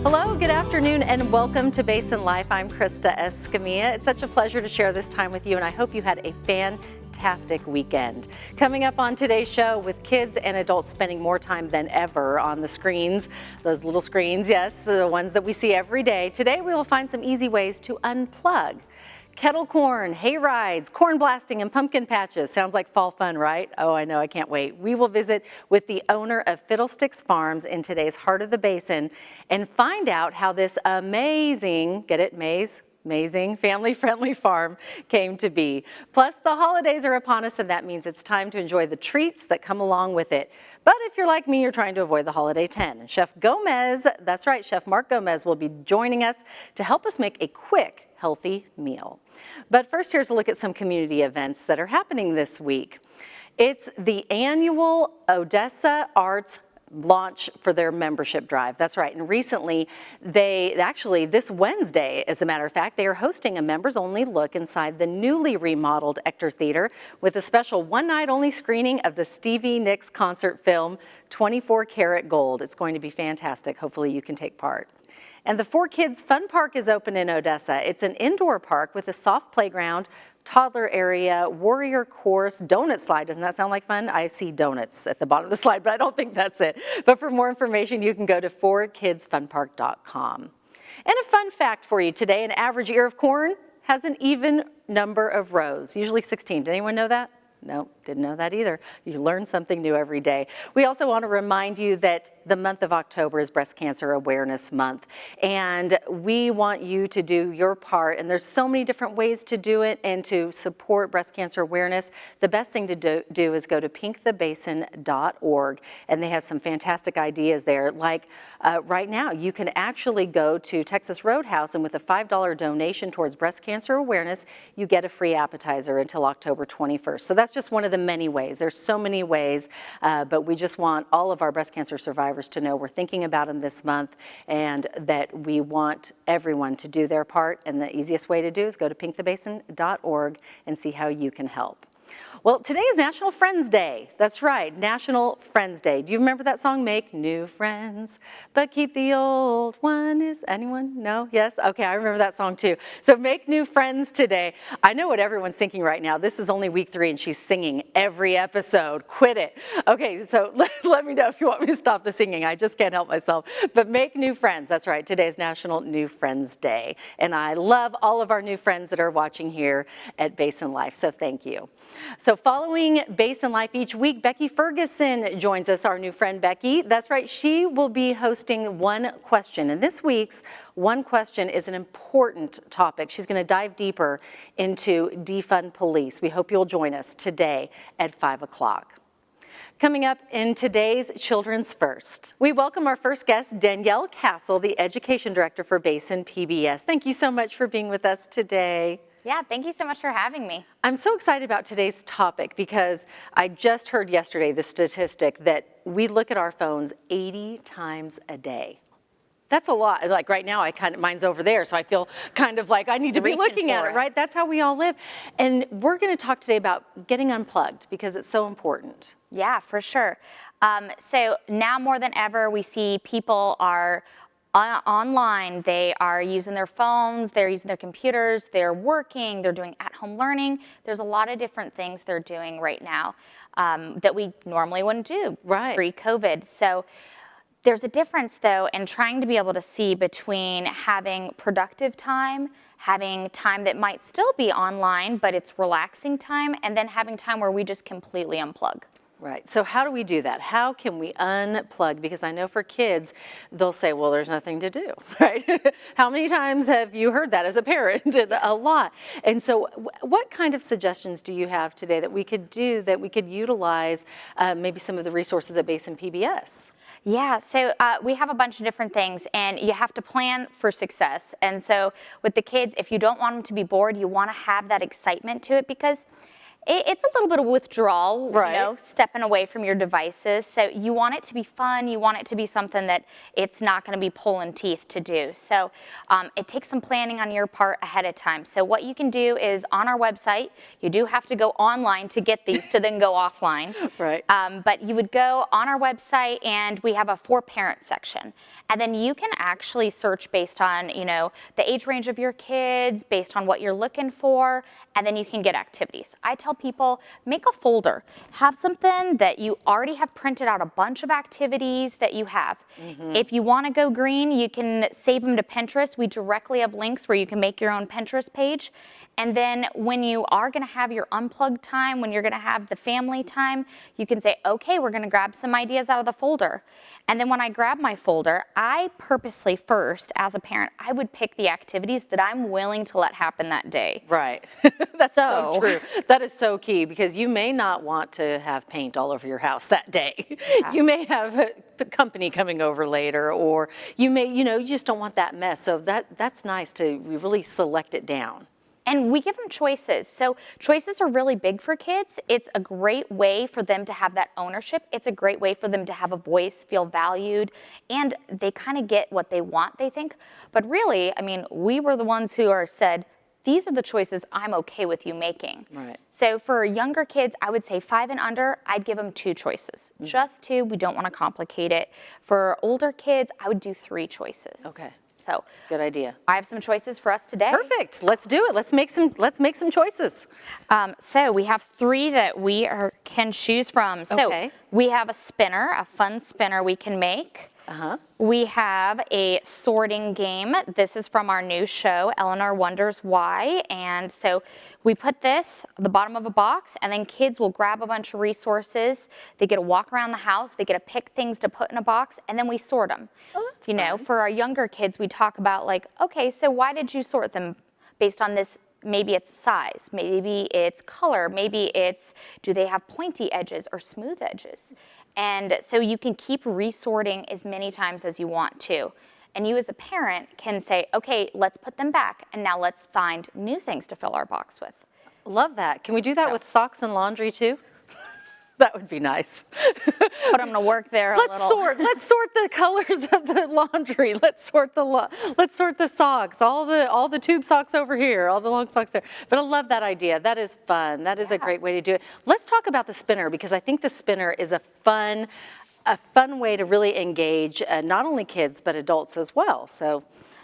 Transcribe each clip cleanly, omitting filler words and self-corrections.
Hello, good afternoon, and welcome to Basin Life. I'm Krista Escamilla. It's such a pleasure to share this time with you, and I hope you had a fantastic weekend. Coming up on today's show, with kids and adults spending more time than ever on the screens, those little screens, yes, the ones that we see every day. Today we will find some easy ways to unplug. Kettle corn, hay rides, corn blasting, and pumpkin patches. Sounds like fall fun, right? Oh, I know, I can't wait. We will visit with the owner of Fiddlesticks Farms in today's Heart of the Basin and find out how this amazing, get it, amazing, family-friendly farm came to be. Plus, the holidays are upon us, and that means it's time to enjoy the treats that come along with it. But if you're like me, you're trying to avoid the holiday 10. And Chef Gomez, that's right, Chef Mark Gomez will be joining us to help us make a quick, healthy meal. But first, here's a look at some community events that are happening this week. It's the annual Odessa Arts launch for their membership drive. That's right. And recently, this Wednesday, as a matter of fact, they are hosting a members-only look inside the newly remodeled Ector Theater with a special one-night-only screening of the Stevie Nicks concert film, 24 Karat Gold. It's going to be fantastic. Hopefully you can take part. And the 4Kids Fun Park is open in Odessa. It's an indoor park with a soft playground, toddler area, warrior course, donut slide. Doesn't that sound like fun? I see donuts at the bottom of the slide, but I don't think that's it. But for more information, you can go to 4kidsfunpark.com. And a fun fact for you today, an average ear of corn has an even number of rows, usually 16. Did anyone know that? No, didn't know that either. You learn something new every day. We also want to remind you that the month of October is Breast Cancer Awareness Month, and we want you to do your part, and there's so many different ways to do it and to support breast cancer awareness. The best thing to do is go to pinkthebasin.org, and they have some fantastic ideas there. Like right now, you can actually go to Texas Roadhouse, and with a $5 donation towards breast cancer awareness, you get a free appetizer until October 21st. So that's just one of the many ways. There's so many ways, but we just want all of our breast cancer survivors to know we're thinking about them this month and that we want everyone to do their part. And the easiest way to do is go to pinkthebasin.org and see how you can help. Well, today is National Friends Day. That's right, National Friends Day. Do you remember that song, Make New Friends, but Keep the Old One? Is anyone? No? Yes? Okay, I remember that song too. So make new friends today. I know what everyone's thinking right now. This is only week 3 and she's singing every episode. Quit it. Okay, so let me know if you want me to stop the singing. I just can't help myself. But make new friends. That's right, today is National New Friends Day. And I love all of our new friends that are watching here at Basin Life, so thank you. So following Basin Life each week, Becky Ferguson joins us, our new friend Becky. That's right, she will be hosting One Question. And this week's One Question is an important topic. She's going to dive deeper into defund police. We hope you'll join us today at 5 o'clock. Coming up in today's Children's First, we welcome our first guest, Danielle Castle, the Education Director for Basin PBS. Thank you so much for being with us today. Yeah, thank you so much for having me. I'm so excited about today's topic because I just heard yesterday the statistic that we look at our phones 80 times a day. That's a lot. Like right now, mine's over there, so I feel kind of like I need to be looking at it, right? That's how we all live. And we're going to talk today about getting unplugged because it's so important. Yeah, for sure. So now more than ever, we see people are online, they are using their phones, they're using their computers, they're working, they're doing at-home learning. There's a lot of different things they're doing right now that we normally wouldn't do pre-COVID. So there's a difference though in trying to be able to see between having productive time, having time that might still be online, but it's relaxing time, and then having time where we just completely unplug. Right. So how do we do that? How can we unplug? Because I know for kids, they'll say, well, there's nothing to do, right? How many times have you heard that as a parent? A lot. And so what kind of suggestions do you have today that we could do, that we could utilize maybe some of the resources at Basin PBS? Yeah, so we have a bunch of different things, and you have to plan for success. And so with the kids, if you don't want them to be bored, you want to have that excitement to it, because it's a little bit of withdrawal, Right. stepping away from your devices. So you want it to be fun. You want it to be something that it's not going to be pulling teeth to do. So it takes some planning on your part ahead of time. So what you can do is on our website, you do have to go online to get these to then go offline. Right. But you would go on our website and we have a for parent section. And then you can actually search based on, the age range of your kids, based on what you're looking for, and then you can get activities. I tell people, make a folder. Have something that you already have printed out a bunch of activities that you have. If you want to go green, you can save them to Pinterest. We directly have links where you can make your own Pinterest page. And then when you are going to have your unplugged time, when you're going to have the family time, you can say, okay, we're going to grab some ideas out of the folder. And then when I grab my folder, I purposely first, as a parent, I would pick the activities that I'm willing to let happen that day. Right. That's so true. That is so key because you may not want to have paint all over your house that day. Yeah. You may have company coming over later, or you may, you just don't want that mess. So that's nice to really select it down. And we give them choices. So choices are really big for kids. It's a great way for them to have that ownership. It's a great way for them to have a voice, feel valued, and they kind of get what they want, they think. But really, we were the ones who said, these are the choices I'm okay with you making. Right. So for younger kids, I would say 5 and under, I'd give them 2 choices. Just 2, we don't want to complicate it. For older kids, I would do 3 choices. Okay. So good idea. I have some choices for us today. Perfect. Let's do it. Let's make some choices. So we have 3 that we can choose from. So Okay. we have a spinner, a fun spinner we can make. We have a sorting game. This is from our new show, Eleanor Wonders Why. And so we put this at the bottom of a box, and then kids will grab a bunch of resources. They get to walk around the house. They get to pick things to put in a box, and then we sort them. Oh, that's fun. For our younger kids, we talk about okay, so why did you sort them based on this? Maybe it's size, maybe it's color, maybe it's do they have pointy edges or smooth edges? And so you can keep resorting as many times as you want to. And you as a parent can say, okay, let's put them back, and now let's find new things to fill our box with. Love that. Can we do that with socks and laundry too? That would be nice. Put them to work there a little. Let's sort the colors of the laundry. Let's sort the socks. All the tube socks over here. All the long socks there. But I love that idea. That is fun. That is a great way to do it. Let's talk about the spinner because I think the spinner is a fun way to really engage not only kids but adults as well.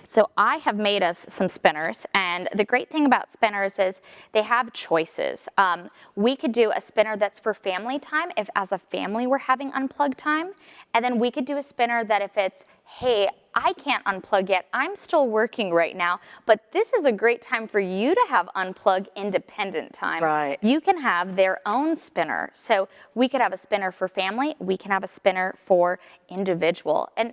So I have made us some spinners, and the great thing about spinners is they have choices. We could do a spinner that's for family time if as a family we're having unplugged time, and then we could do a spinner that if it's, hey, I can't unplug yet, I'm still working right now, but this is a great time for you to have unplug independent time. Right. You can have their own spinner. So we could have a spinner for family, we can have a spinner for individual. And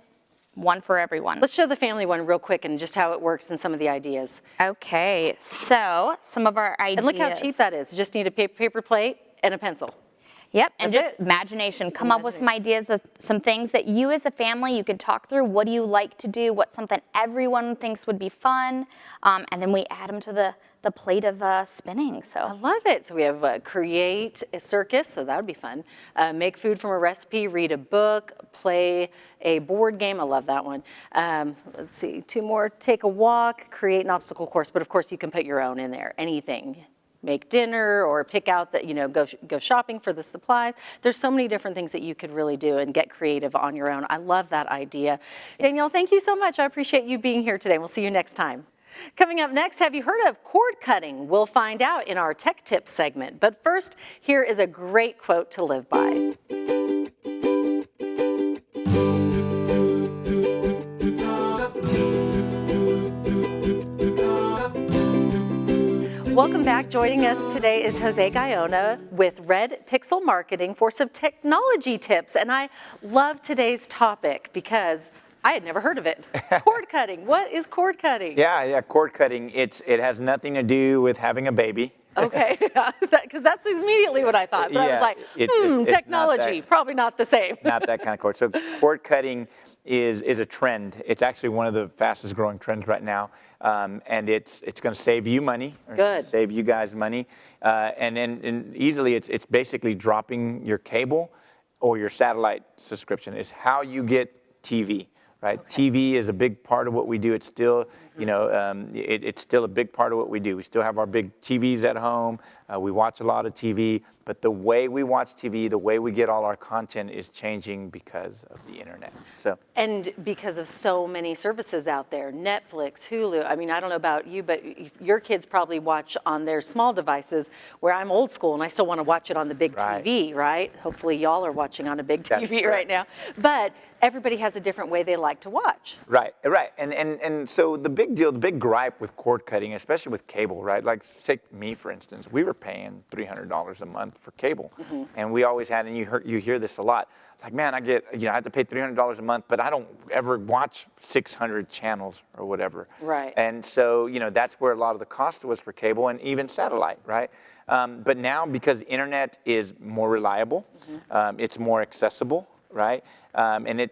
one for everyone. Let's show the family one real quick and just how it works and some of the ideas. Okay, so some of our ideas. And look how cheap that is. You just need a paper plate and a pencil. Yep, and just imagination. Come up with some ideas of some things that you as a family, you can talk through. What do you like to do? What's something everyone thinks would be fun? And then we add them to the plate of spinning. So I love it. So we have create a circus, so that would be fun. Make food from a recipe, read a book, play a board game. I love that one. Let's see, 2 more. Take a walk, create an obstacle course. But of course, you can put your own in there. Anything. Make dinner or pick out that, go shopping for the supplies. There's so many different things that you could really do and get creative on your own. I love that idea. Danielle, thank you so much. I appreciate you being here today. We'll see you next time. Coming up next, have you heard of cord cutting? We'll find out in our Tech Tips segment. But first, here is a great quote to live by. Welcome back. Joining us today is Jose Guyona with Red Pixel Marketing for some technology tips. And I love today's topic because I had never heard of it. Cord cutting. What is cord cutting? Yeah, cord cutting. It has nothing to do with having a baby. Okay, because that's immediately what I thought. But I was like, it's technology, not probably not the same. Not that kind of cord. So cord cutting is a trend. It's actually one of the fastest growing trends right now, and it's going to save you money. Good. Save you guys money, and easily it's basically dropping your cable or your satellite subscription is how you get TV. Right, Okay. TV is a big part of what we do. It's still, it's still a big part of what we do. We still have our big TVs at home. We watch a lot of TV, but the way we watch TV, the way we get all our content is changing because of the internet. So, And because of so many services out there, Netflix, Hulu. I mean, I don't know about you, but your kids probably watch on their small devices, where I'm old school and I still want to watch it on the big Right. TV, right? Hopefully y'all are watching on a big That's TV right now. But everybody has a different way they like to watch. right. And so the big gripe with cord cutting, especially with cable, right? Like take me, for instance, we were paying $300 a month for cable. And we always had, and you hear this a lot. It's like, man, I have to pay $300 a month, but I don't ever watch 600 channels or whatever. Right. And so, that's where a lot of the cost was for cable and even satellite, right? But now because internet is more reliable, it's more accessible, right? And I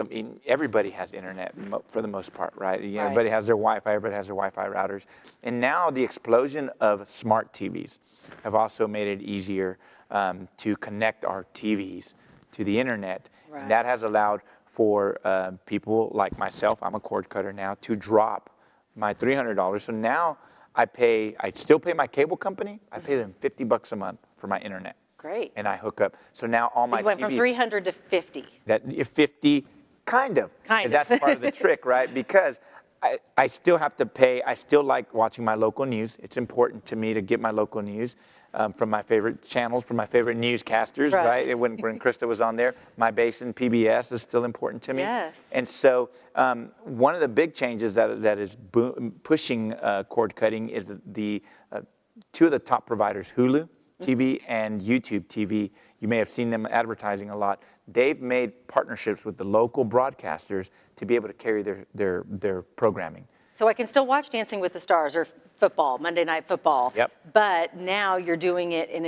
mean, everybody has internet for the most part, right? Right. Everybody has their Wi-Fi, everybody has their Wi-Fi routers. And now the explosion of smart TVs have also made it easier to connect our TVs to the internet. Right. And that has allowed for people like myself, I'm a cord cutter now, to drop my $300. So now I still pay my cable company, I pay them $50 a month for my internet. Great. And I hook up. So now all my You went from TVs, 300 to 50. that 50, kind of. Kind of. That's part of the trick, right? Because I still have to pay. I still like watching my local news. It's important to me to get my local news from my favorite channels, from my favorite newscasters, Right. right? When Krista was on there, my Basin PBS is still important to me. Yes. And so one of the big changes that is pushing cord cutting is the two of the top providers, Hulu TV and YouTube TV. You may have seen them advertising a lot. They've made partnerships with the local broadcasters to be able to carry their programming. So I can still watch Dancing with the Stars or football, Monday Night Football. Yep. But now you're doing it in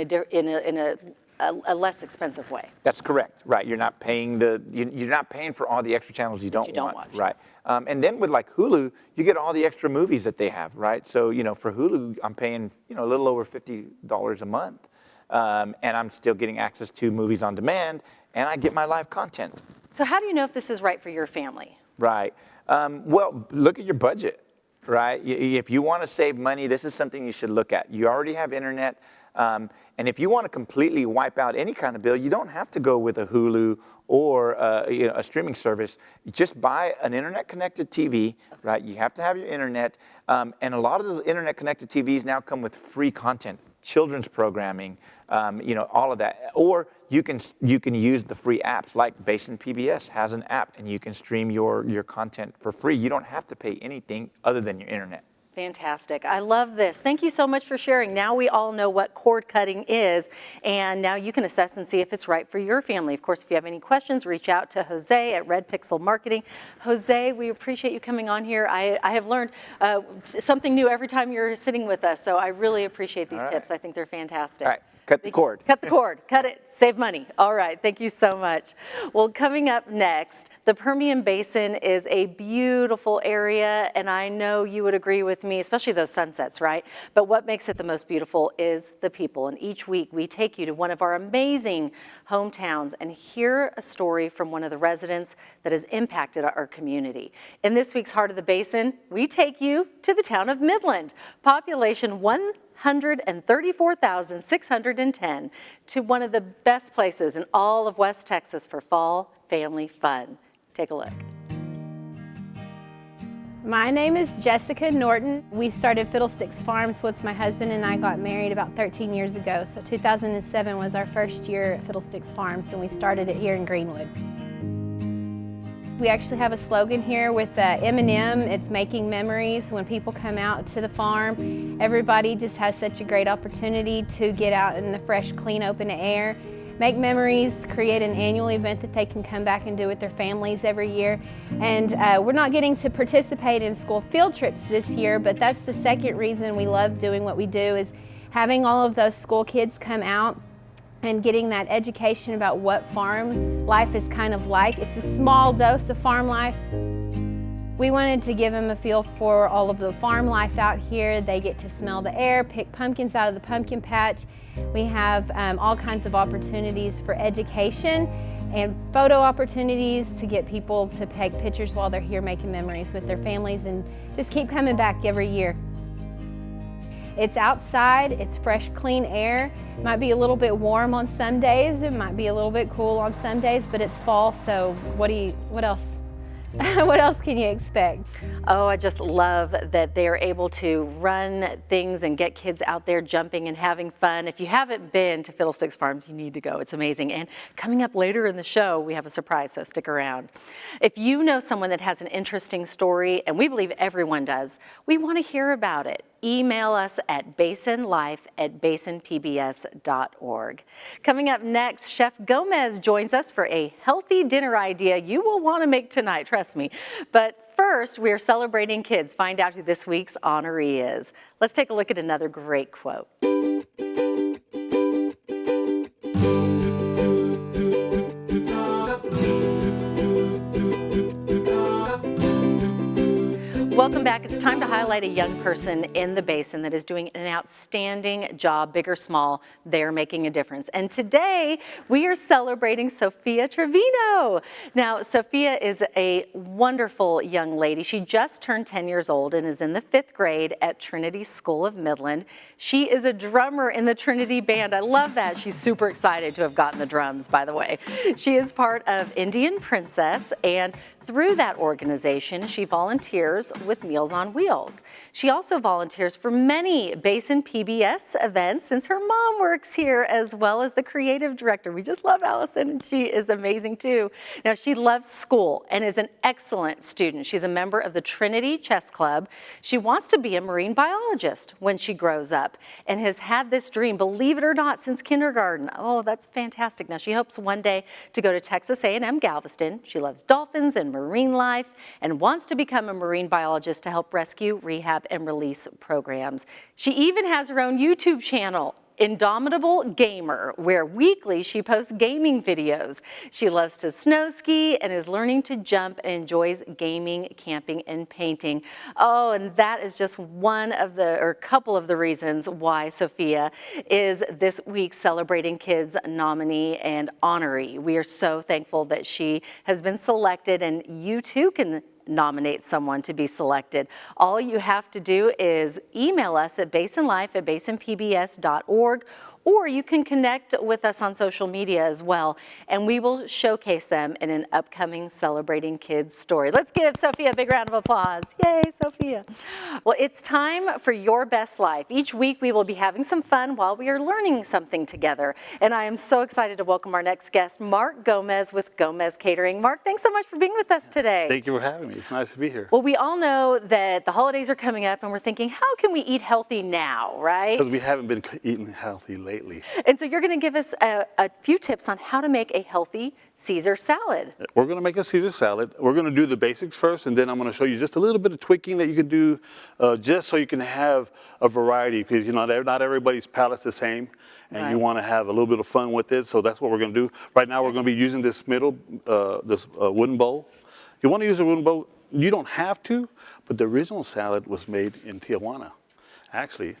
a less expensive way. That's correct, right? You're not paying you're not paying for all the extra channels you don't want, watch. right? And then with like Hulu, you get all the extra movies that they have, right? So for Hulu, I'm paying a little over $50 a month, and I'm still getting access to movies on demand, and I get my live content. So how do you know if this is right for your family? Right. Well, look at your budget, right? If you want to save money, this is something you should look at. You already have internet. And if you want to completely wipe out any kind of bill, you don't have to go with a Hulu or a streaming service. You just buy an internet-connected TV, right? You have to have your internet. And a lot of those internet-connected TVs now come with free content, children's programming, all of that. Or you can use the free apps, like Basin PBS has an app, and you can stream your content for free. You don't have to pay anything other than your internet. Fantastic. I love this. Thank you so much for sharing. Now we all know what cord cutting is, and now you can assess and see if it's right for your family. Of course, if you have any questions, reach out to Jose at Red Pixel Marketing. Jose, we appreciate you coming on here. I have learned something new every time you're sitting with us, so I really appreciate these tips. I think they're fantastic. All right, cut the cord. Cut the cord. Cut it. Save money. All right. Thank you so much. Well, coming up next, the Permian Basin is a beautiful area, and I know you would agree with me, especially those sunsets, right? But what makes it the most beautiful is the people. And each week we take you to one of our amazing hometowns and hear a story from one of the residents that has impacted our community. In this week's Heart of the Basin, we take you to the town of Midland, population 134,610, to one of the best places in all of West Texas for fall family fun. Take a look. My name is Jessica Norton. We started Fiddlesticks Farms once my husband and I got married about 13 years ago. So 2007 was our first year at Fiddlesticks Farms, and we started it here in Greenwood. We actually have a slogan here with M&M. It's making memories. When people come out to the farm, everybody just has such a great opportunity to get out in the fresh, clean, open air, make memories, create an annual event that they can come back and do with their families every year. And we're not getting to participate in school field trips this year, but that's the second reason we love doing what we do, is having all of those school kids come out and getting that education about what farm life is kind of like. It's a small dose of farm life. We wanted to give them a feel for all of the farm life out here. They get to smell the air, pick pumpkins out of the pumpkin patch. We have all kinds of opportunities for education and photo opportunities to get people to take pictures while they're here making memories with their families, and just keep coming back every year. It's outside, it's fresh, clean air. It might be a little bit warm on some days, it might be a little bit cool on some days, but it's fall, so what else? What else can you expect? Oh, I just love that they are able to run things and get kids out there jumping and having fun. If you haven't been to Fiddlesticks Farms, you need to go. It's amazing. And coming up later in the show, we have a surprise, so stick around. If you know someone that has an interesting story, and we believe everyone does, we want to hear about it. Email us at basinlife@basinpbs.org. Coming up next, Chef Gomez joins us for a healthy dinner idea you will want to make tonight, trust me. But first, we are celebrating kids. Find out who this week's honoree is. Let's take a look at another great quote. Welcome back. It's time to highlight a young person in the Basin that is doing an outstanding job, big or small. They're making a difference. And today we are celebrating Sophia Trevino. Now, Sophia is a wonderful young lady. She just turned 10 years old and is in the 5th grade at Trinity School of Midland. She is a drummer in the Trinity Band. I love that. She's super excited to have gotten the drums, by the way. She is part of Indian Princess, and through that organization, she volunteers with Meals on Wheels. She also volunteers for many Basin PBS events since her mom works here, as well as the creative director. We just love Allison, and she is amazing too. Now, she loves school and is an excellent student. She's a member of the Trinity Chess Club. She wants to be a marine biologist when she grows up and has had this dream, believe it or not, since kindergarten. Oh, that's fantastic. Now, she hopes one day to go to Texas A&M Galveston. She loves dolphins and marine life and wants to become a marine biologist to help rescue, rehab, and release programs. She even has her own YouTube channel, Indomitable Gamer, where weekly she posts gaming videos. She loves to snow ski and is learning to jump and enjoys gaming, camping, and painting. Oh, and that is just one of the, or a couple of the reasons why Sophia is this week's Celebrating Kids nominee and honoree. We are so thankful that she has been selected, and you too can nominate someone to be selected. All you have to do is email us at basinlife@basinpbs.org, or you can connect with us on social media as well, and we will showcase them in an upcoming Celebrating Kids story. Let's give Sophia a big round of applause. Yay, Sophia. Well, it's time for Your Best Life. Each week we will be having some fun while we are learning something together, and I am so excited to welcome our next guest, Mark Gomez with Gomez Catering. Mark, thanks so much for being with us today. Thank you for having me. It's nice to be here. Well, we all know that the holidays are coming up, and we're thinking, how can we eat healthy now, right? Because we haven't been eating healthy lately. And so you're going to give us a few tips on how to make a healthy Caesar salad. We're going to make a Caesar salad. We're going to do the basics first, and then I'm going to show you just a little bit of tweaking that you can do just so you can have a variety, because you know not everybody's palate's the same, and Right. you want to have a little bit of fun with it. So that's what we're going to do. Right now we're going to be using this wooden bowl. You want to use a wooden bowl. You don't have to, but the original salad was made in Tijuana, actually.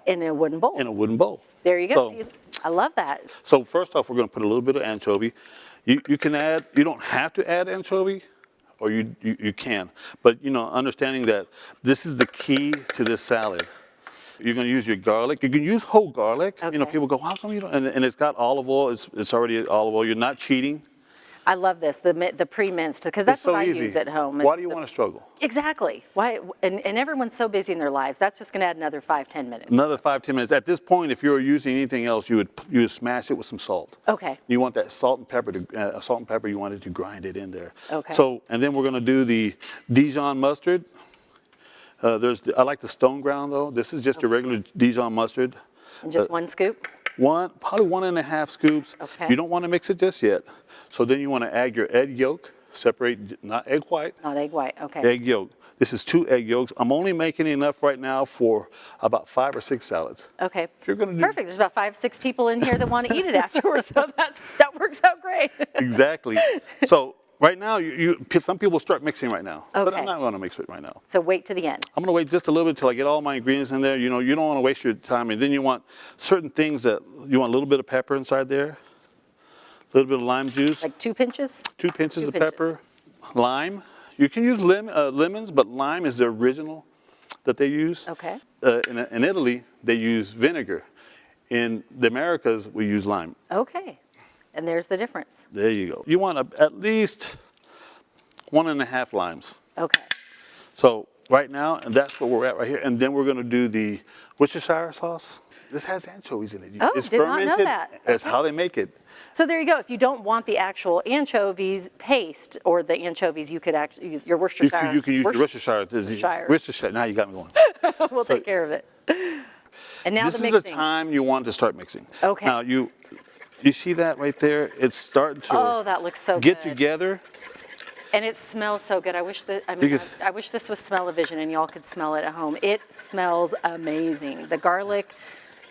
In a wooden bowl. In a wooden bowl. There you go. So, See, I love that. So first off, we're going to put a little bit of anchovy. You can add, you don't have to add anchovy, or you can. But, you know, understanding that this is the key to this salad. You're going to use your garlic. You can use whole garlic. Okay. You know, people go, how come you don't? And it's got olive oil. It's already olive oil. You're not cheating. I love this, the pre-minced, because that's It's so what I easy. use at home. Why do you want to struggle? Exactly. Why? And everyone's so busy in their lives. That's just going to add another 5-10 minutes. Another 5-10 minutes. At this point, if you were using anything else, you would smash it with some salt. Okay. You want that salt and pepper you wanted to grind it in there. Okay. So, and then we're going to do the Dijon mustard. I like the stone ground though. This is just your regular Dijon mustard. And just one scoop? Probably 1.5 scoops. Okay. You don't want to mix it just yet. So then you want to add your egg yolk. separate, not egg white, Not egg white, okay. egg yolk. This is 2 egg yolks. I'm only making enough right now for about 5 or 6 salads. Okay. If you're gonna do Perfect. There's about 5, 6 people in here that want to eat it afterwards, so that works out great. Exactly. So right now, some people start mixing right now, but Okay. I'm not going to mix it right now. So wait to the end. I'm going to wait just a little bit till I get all my ingredients in there. You know, you don't want to waste your time, and then you want certain things that you want a little bit of pepper inside there, a little bit of lime juice, Like 2 pinches? 2 pinches 2 of pinches. pepper, lime. You can use lemons, but lime is the original that they use. Okay. In Italy, they use vinegar. In the Americas, we use lime. Okay. And there's the difference. There you go. You want at least 1.5 limes. Okay. So right now, and that's where we're at right here. And then we're going to do the Worcestershire sauce. This has anchovies in it. Oh, it's did not know fermented. that. That's Okay. how they make it. So there you go. If you don't want the actual anchovies paste or the anchovies, you could actually, your Worcestershire. You can use the Worcestershire. Worcestershire. Now you got me going. We'll So- take care of it. And now This the is mixing. the time you want to start mixing. Okay. Now you see that right there? It's starting to Oh, that looks so get good. together. And it smells so good. I wish that, Because- I wish this was smell-o-vision and y'all could smell it at home. It smells amazing. The garlic,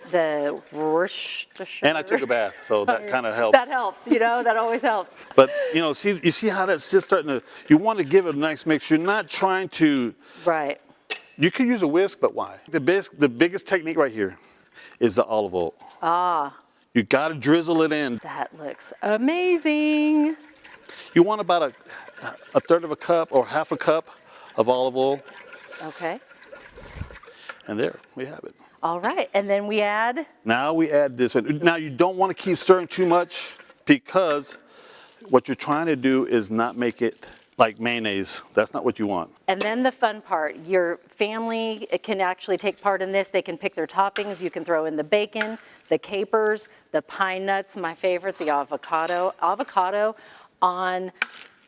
the Worcestershire. And I took a bath, so that kind of helps. That helps, that always helps. But you see how that's just starting to. You want to give it a nice mix. You're not trying to. Right. You could use a whisk, but why? The biggest technique right here is the olive oil. Ah, You got to drizzle it in. that looks amazing. You want about a third of a cup or half a cup of olive oil, Okay. and there we have it. All right. And then we add, Now we add this one. Now you don't want to keep stirring too much because what you're trying to do is not make it like mayonnaise. That's not what you want. and then the fun part, your family can actually take part in this. They can pick their toppings. You can throw in the bacon, the capers, the pine nuts, my favorite, the avocado. Avocado on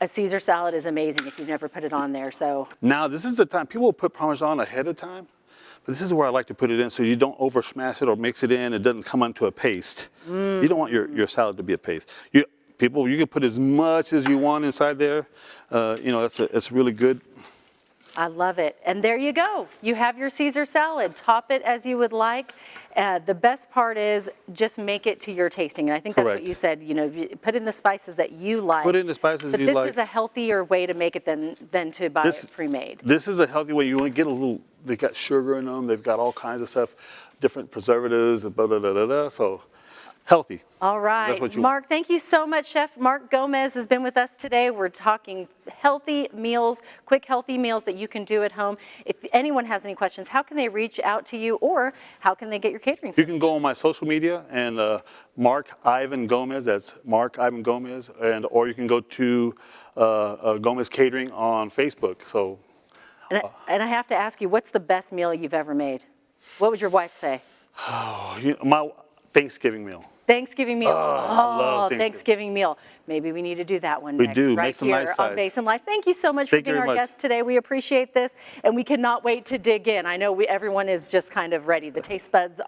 a Caesar salad is amazing if you've never put it on there. So Now this is the time. People will put Parmesan ahead of time, but this is where I like to put it in so you don't over smash it or mix it in. It doesn't come onto a paste. You don't want your salad to be a paste. You can put as much as you want inside there. It's really good. I love it. And there you go. You have your Caesar salad. Top it as you would like. The best part is just make it to your tasting. And I think that's what Correct. you said. Put in the spices that you like. Put in the spices but you this like. is a healthier way to make it than to buy This- it pre-made. This is a healthy way. You want to get a little. They got sugar in them. They've got all kinds of stuff, different preservatives, and blah blah blah blah. blah. So healthy. All right, That's what you Mark, thank you so much. Chef Mark Gomez has been with us today. We're talking healthy meals, quick healthy meals that you can do at home. If anyone has any questions, how can they reach out to you or how can they get your catering You services? can go on my social media and Mark Ivan Gomez. That's Mark Ivan Gomez, or you can go to Gomez Catering on Facebook. So And I have to ask you, what's the best meal you've ever made? What would your wife say? my Thanksgiving meal. Thanksgiving meal. I love Thanksgiving meal. Maybe we need to do that one We next, do. right Make some here nice on sides. Basin Life. Thank you so much for Thank you being our very much. guest today. We appreciate this, and we cannot wait to dig in. I know everyone is just kind of ready. The taste buds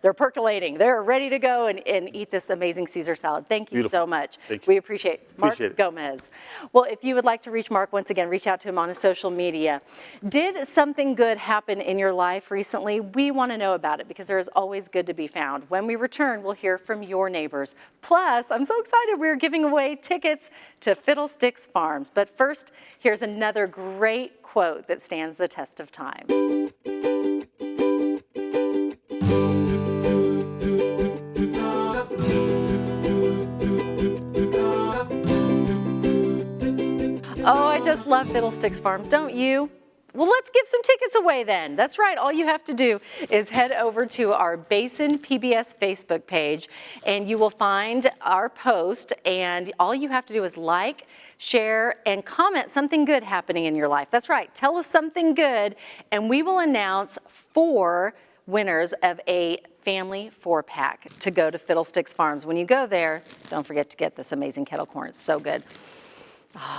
they're percolating. They're ready to go and eat this amazing Caesar salad. Thank you Beautiful. so much. Thank you. We appreciate Mark Appreciate it. Gomez. Well, if you would like to reach Mark, once again, reach out to him on his social media. Did something good happen in your life recently? We want to know about it because there is always good to be found. When we return, we'll hear from your neighbors. Plus, I'm so excited we're giving away tickets to Fiddlesticks Farms. But first, here's another great quote that stands the test of time. Oh, I just love Fiddlesticks Farms, don't you? Well, let's give some tickets away then. That's right. All you have to do is head over to our Basin PBS Facebook page and you will find our post, and all you have to do is like, share, and comment something good happening in your life. That's right. Tell us something good and we will announce 4 winners of a family 4-pack to go to Fiddlesticks Farms. When you go there, don't forget to get this amazing kettle corn. It's so good.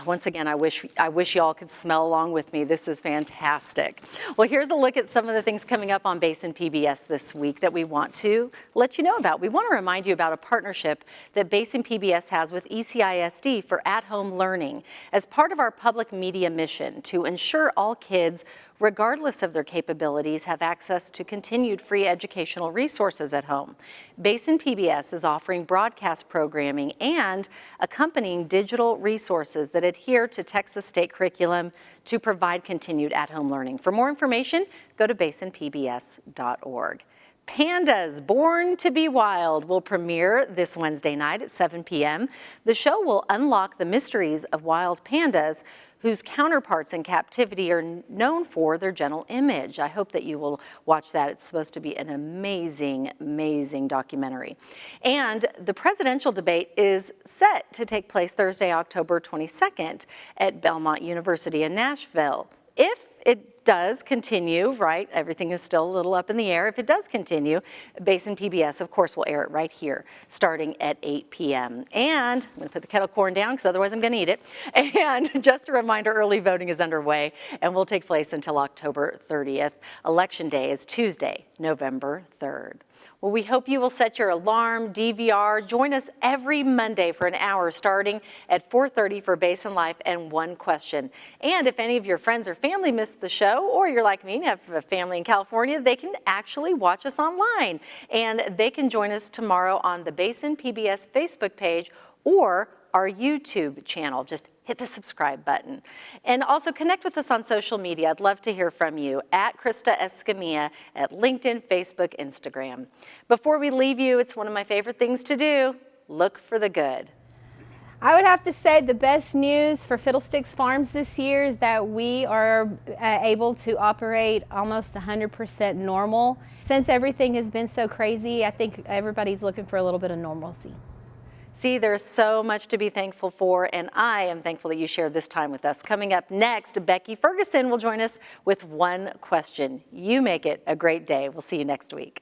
Once again, I wish y'all could smell along with me. This is fantastic. Well, here's a look at some of the things coming up on Basin PBS this week that we want to let you know about. We want to remind you about a partnership that Basin PBS has with ECISD for at-home learning as part of our public media mission to ensure all kids, regardless of their capabilities, have access to continued free educational resources at home. Basin PBS is offering broadcast programming and accompanying digital resources that adhere to Texas state curriculum to provide continued at-home learning. For more information, go to basinpbs.org. Pandas Born to be Wild will premiere this Wednesday night at 7 p.m. The show will unlock the mysteries of wild pandas whose counterparts in captivity are known for their gentle image. I hope that you will watch that. It's supposed to be an amazing, amazing documentary. And the presidential debate is set to take place Thursday, October 22nd at Belmont University in Nashville. If it does continue, right, everything is still a little up in the air. If it does continue, Basin PBS, of course, will air it right here starting at 8 p.m. And I'm going to put the kettle corn down because otherwise I'm going to eat it. And just a reminder, early voting is underway and will take place until October 30th. Election Day is Tuesday, November 3rd. Well, we hope you will set your alarm, DVR. Join us every Monday for an hour starting at 4:30 for Basin Life and One Question. And if any of your friends or family missed the show, or you're like me and have a family in California, they can actually watch us online. And they can join us tomorrow on the Basin PBS Facebook page or our YouTube channel. Just hit the subscribe button. And also connect with us on social media. I'd love to hear from you at Krista Escamilla at LinkedIn, Facebook, Instagram. Before we leave you, it's one of my favorite things to do. Look for the good. I would have to say the best news for Fiddlesticks Farms this year is that we are able to operate almost 100% normal. Since everything has been so crazy, I think everybody's looking for a little bit of normalcy. See, there's so much to be thankful for, and I am thankful that you shared this time with us. Coming up next, Becky Ferguson will join us with One Question. You make it a great day. We'll see you next week.